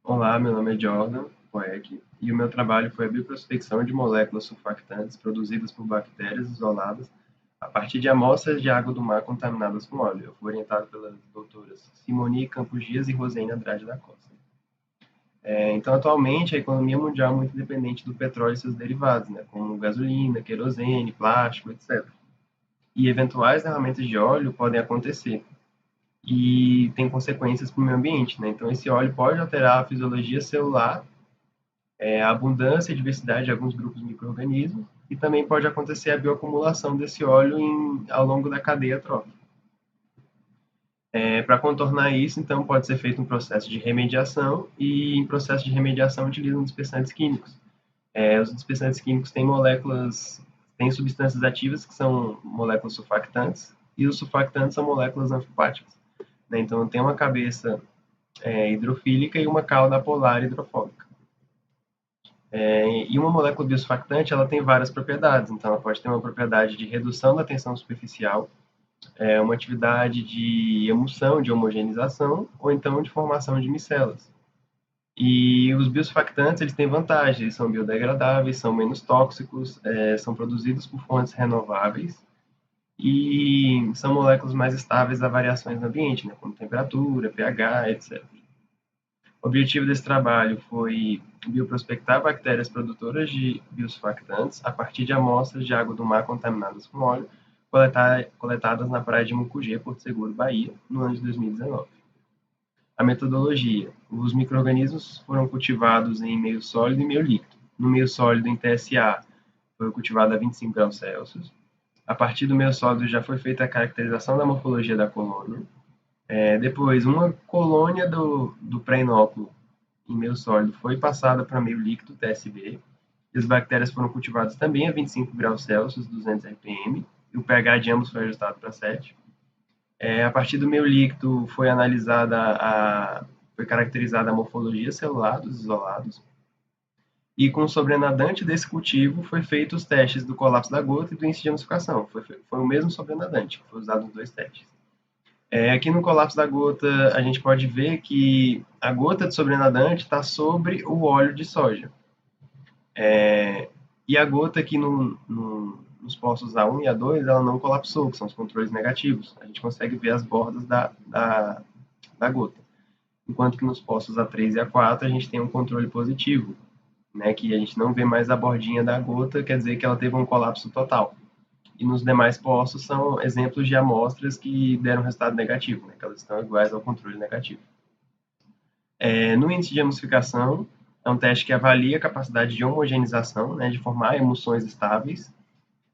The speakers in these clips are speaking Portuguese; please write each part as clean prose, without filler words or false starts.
Olá, meu nome é Jordan Poeg e o meu trabalho foi a bioprospecção de moléculas surfactantes produzidas por bactérias isoladas a partir de amostras de água do mar contaminadas com óleo. Eu fui orientado pelas doutoras Simoni Campos Dias e Rosane Andrade da Costa. Então, atualmente, a economia mundial é muito dependente do petróleo e seus derivados, né, como gasolina, querosene, plástico, etc. E eventuais derramamentos de óleo podem acontecer e tem consequências para o meio ambiente, né? Então, esse óleo pode alterar a fisiologia celular, a abundância e diversidade de alguns grupos de micro-organismos, e também pode acontecer a bioacumulação desse óleo ao longo da cadeia trófica. Para contornar isso, então, pode ser feito um processo de remediação, e em processo de remediação utilizam dispersantes químicos. Os dispersantes químicos têm substâncias ativas que são moléculas surfactantes, e os surfactantes são moléculas anfipáticas, né? Então, tem uma cabeça hidrofílica e uma cauda polar hidrofóbica. E uma molécula biosurfactante, ela tem várias propriedades. Então, ela pode ter uma propriedade de redução da tensão superficial, uma atividade de emulsão, de homogeneização, ou então de formação de micelas. E os biosurfactantes, eles têm vantagens, eles são biodegradáveis, são menos tóxicos, são produzidos por fontes renováveis e são moléculas mais estáveis a variações no ambiente, né, como temperatura, pH, etc. O objetivo desse trabalho foi bioprospectar bactérias produtoras de biosurfactantes a partir de amostras de água do mar contaminadas com óleo, coletadas na praia de Mucugê, Porto Seguro, Bahia, no ano de 2019. A metodologia: os micro-organismos foram cultivados em meio sólido e meio líquido. No meio sólido, em TSA, foi cultivado a 25 graus Celsius. A partir do meio sólido já foi feita a caracterização da morfologia da colônia. Depois, uma colônia do pré-inóculo em meio sólido foi passada para meio líquido, TSB, e as bactérias foram cultivadas também a 25 graus Celsius, 200 RPM, e o pH de ambos foi ajustado para 7. A partir do meio líquido foi caracterizada a morfologia celular dos isolados, e com o sobrenadante desse cultivo foi feito os testes do colapso da gota e do índice de emulsificação. Foi o mesmo sobrenadante que foi usado nos dois testes. Aqui no colapso da gota, a gente pode ver que a gota de sobrenadante está sobre o óleo de soja. E a gota aqui nos poços A1 e A2, ela não colapsou, que são os controles negativos. A gente consegue ver as bordas da gota. Enquanto que nos poços A3 e A4, a gente tem um controle positivo, né, que a gente não vê mais a bordinha da gota, quer dizer que ela teve um colapso total. E nos demais poços são exemplos de amostras que deram resultado negativo, né, que elas estão iguais ao controle negativo. No índice de emulsificação, é um teste que avalia a capacidade de homogeneização, né, de formar emulsões estáveis.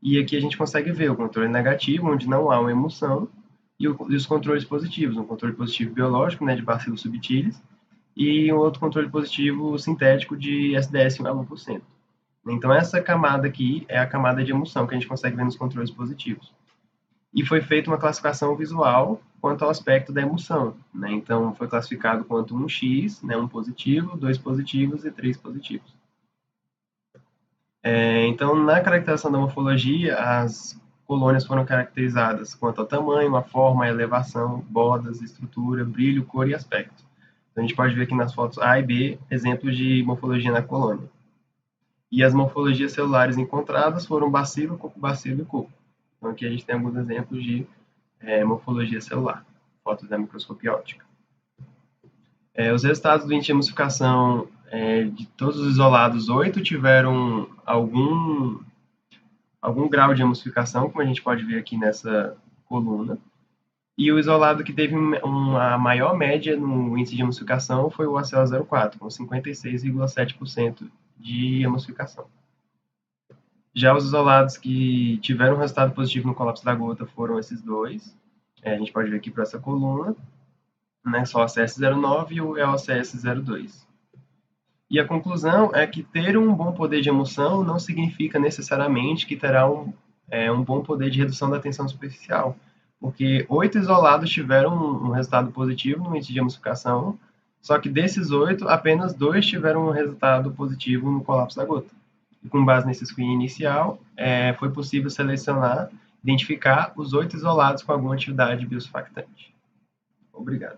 E aqui a gente consegue ver o controle negativo, onde não há uma emulsão, e os controles positivos, um controle positivo biológico, né, de Bacillus subtilis, e um outro controle positivo sintético de SDS 1%. Então, essa camada aqui é a camada de emulsão que a gente consegue ver nos controles positivos. E foi feita uma classificação visual quanto ao aspecto da emulsão, né? Então, foi classificado quanto 1x, né, 1 positivo, 2 positivos e 3 positivos. Então, na caracterização da morfologia, as colônias foram caracterizadas quanto ao tamanho, a forma, a elevação, bordas, estrutura, brilho, cor e aspecto. Então, a gente pode ver aqui nas fotos A e B exemplos de morfologia na colônia. E as morfologias celulares encontradas foram bacilo, cocobacilo e coco. Então, aqui a gente tem alguns exemplos de morfologia celular, fotos da microscopia óptica. Os resultados do índice de emulsificação de todos os isolados, 8 tiveram algum grau de emulsificação, como a gente pode ver aqui nessa coluna. E o isolado que teve uma maior média no índice de emulsificação foi o ACO04, com 56,7% de emulsificação. Já os isolados que tiveram resultado positivo no colapso da gota foram esses dois. A gente pode ver aqui para essa coluna, né, só o ACS09 e o EOCS02. E a conclusão é que ter um bom poder de emulsão não significa necessariamente que terá um bom poder de redução da tensão superficial, porque 8 isolados tiveram um resultado positivo no índice de emulsificação, só que desses 8, apenas 2 tiveram um resultado positivo no colapso da gota. E com base nesse screen inicial, foi possível identificar os 8 isolados com alguma atividade biosurfactante. Obrigado.